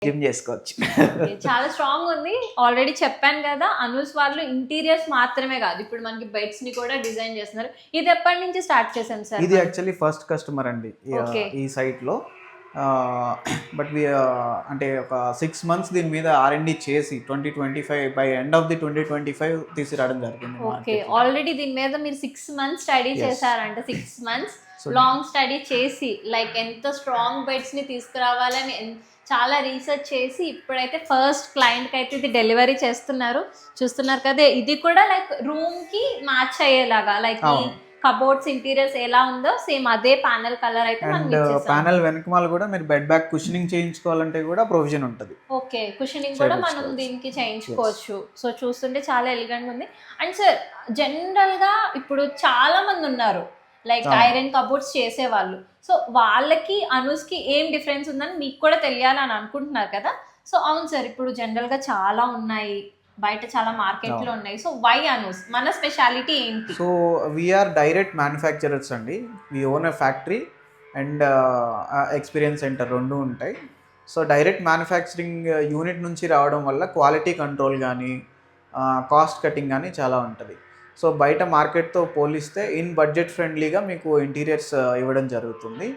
Gym చేసుకోవచ్చు. Okay. చాలా strong ఉంది. ఆల్రెడీ చెప్పాను కదా! అనూస్ వాళ్ళు ఇంటీరియర్స్ మాత్రమే కాదు. ఇప్పుడు మనకి బెడ్స్‌ని కూడా డిజైన్ చేస్తున్నారు. ఇది ఎప్పటి నుంచి స్టార్ట్ చేశాను సార్ ఇది మరి? యాక్చువల్లీ ఫస్ట్ కస్టమర్ అండి ఓకే. ఈ సైట్‌లో. బట్ అంటే ఒక 6 మంత్స్ దీని మీద R&D చేసి 2025 బై ఎండ్ ఆఫ్ ది 2025 తీసుకురావడం జరిగింది ఓకే. మార్కెట్‌లో. ఆల్రెడీ దీని మీద మీరు 6 మంత్స్ స్టడీ Yes. చేశారంట. 6 మంత్స్ So- లాంగ్ స్టడీ చేసి లైక్ ఎంత స్ట్రాంగ్ బెడ్స్‌ని తీసుకురావాలని చాలా రీసెర్చ్ చేసి ఇప్పుడైతే ఫస్ట్ క్లయింట్‌కి అయితే ఇది డెలివరీ చేస్తున్నారు. చూస్తున్నారు కదా! ఇది కూడా లైక్ రూమ్‌కి మ్యాచ్ అయ్యేలాగా లైక్ ఈ అవును. కబోర్డ్స్ ఇంటీరియర్స్ ఎలా ఉందో సేమ్ అదే ప్యానెల్ కలర్ అయితే మనం అండ్ ఇచ్చేసాం. ప్యానెల్ వెనకమాల కూడా మీరు బెడ్ బ్యాక్ కుషనింగ్ చేయించుకోవాలంటే కూడా ప్రొవిజన్ ఉంటుంది. ఓకే. కుషనింగ్ కూడా మనం చేయించుకోవచ్చు. దీనికి చేయించుకోవచ్చు. సో చూస్తుంటే చాలా ఎలిగెంట్‌గా ఉంది. అండ్ సార్ జనరల్‌గా ఇప్పుడు చాలా మంది ఉన్నారు. లైక్ అవును. ఐరన్ కబోర్డ్స్ చేసేవాళ్ళు. సో వాళ్ళకి అనూస్‌కి ఏం డిఫరెన్స్ ఉందని మీకు కూడా తెలియాలని అనుకుంటున్నారు కదా! సో అవును సార్. ఇప్పుడు జనరల్‌గా చాలా ఉన్నాయి. బయట చాలా మార్కెట్‌లో అవును. ఉన్నాయి. So why Anu's? మన స్పెషాలిటీ ఏంటి? సో వీఆర్ డైరెక్ట్ మ్యానుఫ్యాక్చరర్స్ అండి. We own a factory and experience centre 2 ఉంటాయి. సో డైరెక్ట్ మ్యానుఫ్యాక్చరింగ్ యూనిట్ నుంచి రావడం వల్ల క్వాలిటీ కంట్రోల్ కానీ కాస్ట్ కటింగ్ కానీ చాలా ఉంటుంది. సో బయట మార్కెట్తో పోలిస్తే ఇన్ బడ్జెట్ ఫ్రెండ్లీగా మీకు ఇంటీరియర్స్ ఇవ్వడం జరుగుతుంది.